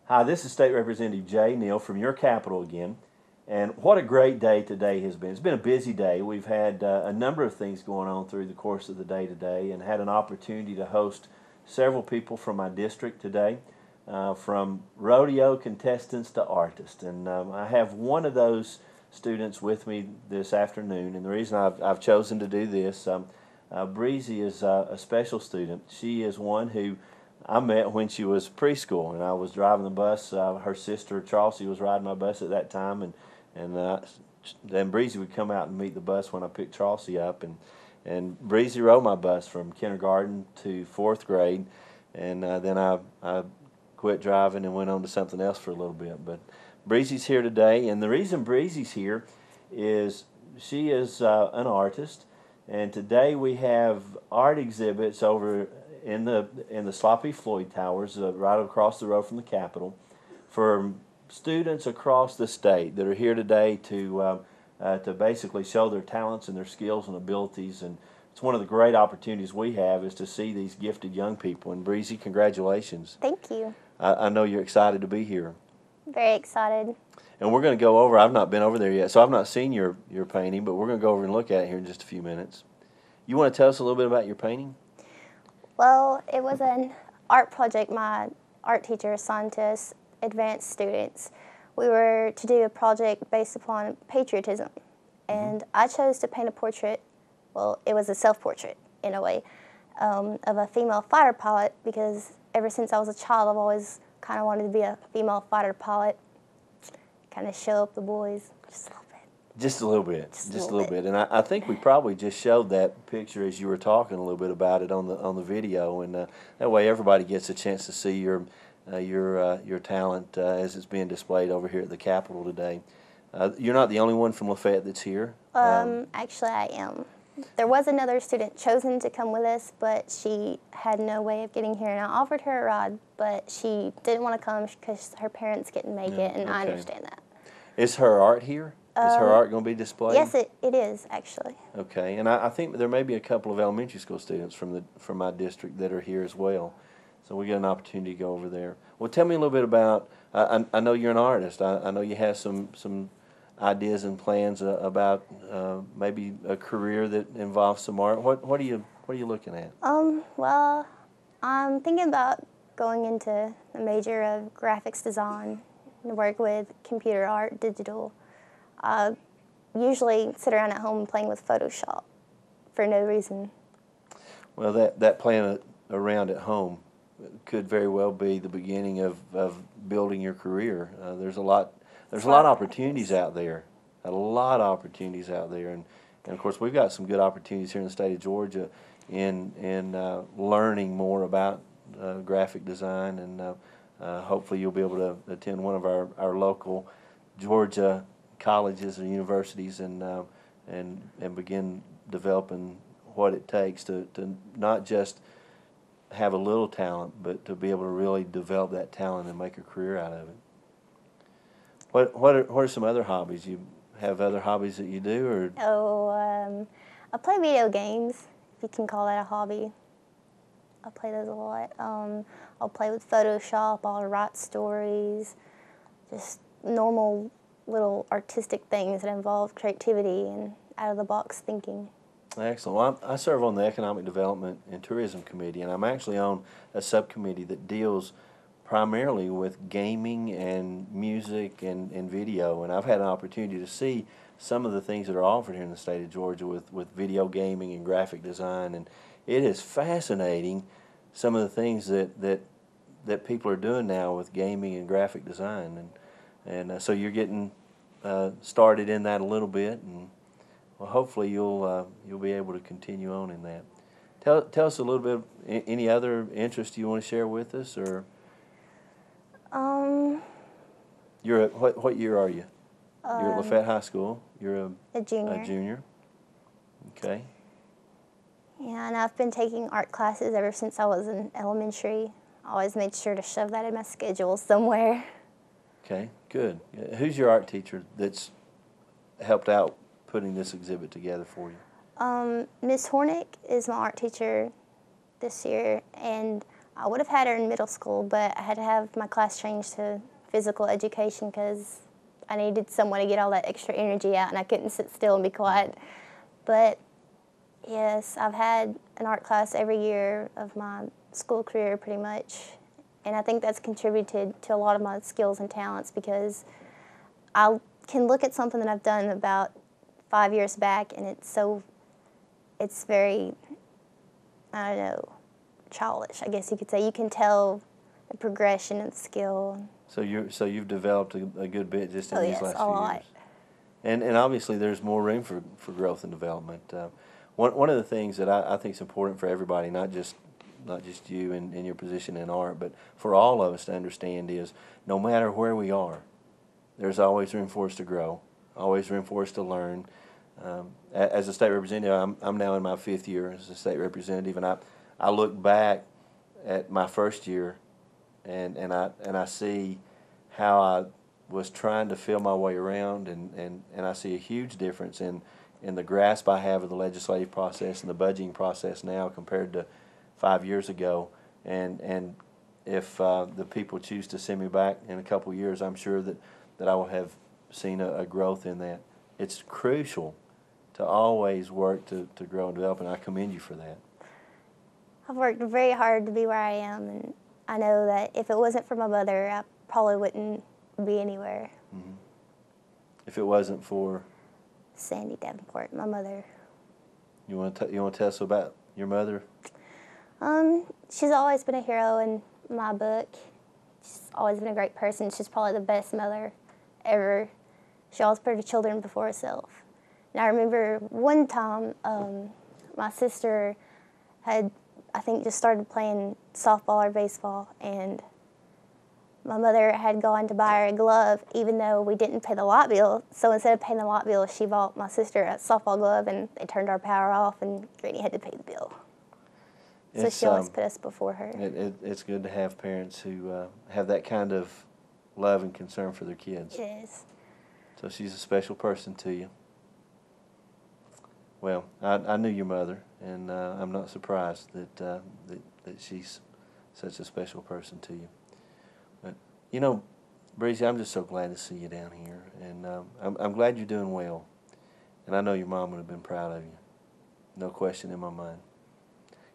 Hi, this is State Representative Jay Neal from your capital again. And what a great day today has been. It's been a busy day. We've had a number of things going on through the course of the day today and had an opportunity to host several people from my district today, from rodeo contestants to artists. And I have one of those students with me this afternoon. And the reason I've chosen to do this, Breezy is a special student. She is one who I met when she was preschool, and I was driving the bus. Her sister Chelsea was riding my bus at that time, and then Breezy would come out and meet the bus when I picked Chelsea up, and Breezy rode my bus from kindergarten to fourth grade, and then I quit driving and went on to something else for a little bit. But Breezy's here today, and the reason Breezy's here is she is an artist, and today we have art exhibits over in the Sloppy Floyd Towers, right across the road from the Capitol, for students across the state that are here today to basically show their talents and their skills and abilities. And it's one of the great opportunities we have is to see these gifted young people. And Breezy, congratulations. Thank you. I know you're excited to be here. Very excited. And we're going to go over, I've not been over there yet, so I've not seen your painting, but we're going to go over and look at it here in just a few minutes. You want to tell us a little bit about your painting? Well, it was an art project my art teacher assigned to us advanced students. We were to do a project based upon patriotism, and I chose to paint a portrait. Well, it was a self-portrait in a way, of a female fighter pilot, because ever since I was a child I've always kind of wanted to be a female fighter pilot, kind of show up the boys just a little bit. Just a little bit, just a little bit. And I think we probably just showed that picture as you were talking a little bit about it on the video, and that way everybody gets a chance to see your talent as it's being displayed over here at the Capitol today. You're not the only one from LaFayette that's here. Actually, I am. There was another student chosen to come with us, but she had no way of getting here, and I offered her a ride, but she didn't want to come because her parents couldn't make it, and I understand that. Is her art here? Is her art going to be displayed? Yes, it is, actually. Okay, and I think there may be a couple of elementary school students from my district that are here as well. So we get an opportunity to go over there. Well, tell me a little bit about, I know you're an artist. I know you have some ideas and plans about maybe a career that involves some art. What are you looking at? Well, I'm thinking about going into a major of graphics design and work with computer art, digital. I usually sit around at home playing with Photoshop for no reason. Well, that playing around at home could very well be the beginning of building your career. There's a lot of opportunities out there, and of course we've got some good opportunities here in the state of Georgia in learning more about graphic design, and hopefully you'll be able to attend one of our local Georgia colleges or universities and begin developing what it takes to not just have a little talent, but to be able to really develop that talent and make a career out of it. What are some other hobbies? You have other hobbies that you do, or? I play video games, if you can call that a hobby. I play those a lot. I'll play with Photoshop, I'll write stories, just normal little artistic things that involve creativity and out-of-the-box thinking. Excellent. Well, I serve on the Economic Development and Tourism Committee, and I'm actually on a subcommittee that deals primarily with gaming and music and video, and I've had an opportunity to see some of the things that are offered here in the state of Georgia with video gaming and graphic design, and it is fascinating some of the things that people are doing now with gaming and graphic design, and so you're getting started in that a little bit, and well, hopefully you'll be able to continue on in that. Tell us a little bit of any other interest you want to share with us, or you're what year are you? You're at LaFayette High School. You're a junior. A junior. Okay. Yeah, and I've been taking art classes ever since I was in elementary. I always made sure to shove that in my schedule somewhere. Okay, good. Who's your art teacher that's helped out putting this exhibit together for you? Miss Hornick is my art teacher this year, and I would have had her in middle school, but I had to have my class changed to physical education because I needed someone to get all that extra energy out, and I couldn't sit still and be quiet. But yes, I've had an art class every year of my school career pretty much, and I think that's contributed to a lot of my skills and talents because I can look at something that I've done about 5 years back, and it's very, I don't know, childish, I guess you could say. You can tell the progression and skill. So you've developed a good bit just in these last A few lot. years. And obviously there's more room for growth and development. One of the things that I think is important for everybody, not just you in your position in art, but for all of us to understand is no matter where we are, there's always room for us to grow, always room for us to learn. As a state representative, I'm now in my 5th year as a state representative, and I look back at my first year, and I see how I was trying to feel my way around, and I see a huge difference in the grasp I have of the legislative process and the budgeting process now compared to 5 years ago. And if the people choose to send me back in a couple of years, I'm sure that I will have seen a growth in that. It's crucial to always work to grow and develop, and I commend you for that. I've worked very hard to be where I am, and I know that if it wasn't for my mother, I probably wouldn't be anywhere. Mm-hmm. If it wasn't for Sandy Davenport, my mother. You want to tell us about your mother? She's always been a hero in my book. She's always been a great person. She's probably the best mother ever. She always put her children before herself. And I remember one time my sister had, I think, just started playing softball or baseball, and my mother had gone to buy her a glove even though we didn't pay the lot bill. So instead of paying the lot bill, she bought my sister a softball glove, and they turned our power off, and Granny had to pay the bill. So she always put us before her. It's good to have parents who have that kind of love and concern for their kids. It is. So she's a special person to you. Well, I knew your mother, and I'm not surprised that she's such a special person to you. But, you know, Breezy, I'm just so glad to see you down here, and I'm glad you're doing well. And I know your mom would have been proud of you. No question in my mind.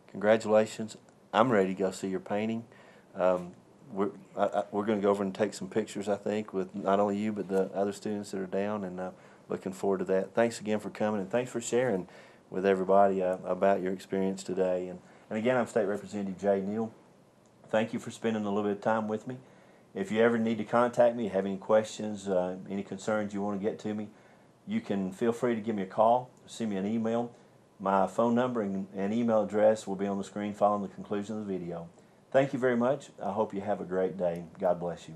Congratulations. I'm ready to go see your painting. We're going to go over and take some pictures, I think, with not only you but the other students that are down, and looking forward to that. Thanks again for coming, and thanks for sharing with everybody about your experience today. And again, I'm State Representative J. Neal. Thank you for spending a little bit of time with me. If you ever need to contact me, have any questions, any concerns you want to get to me, you can feel free to give me a call, send me an email. My phone number and email address will be on the screen following the conclusion of the video. Thank you very much. I hope you have a great day. God bless you.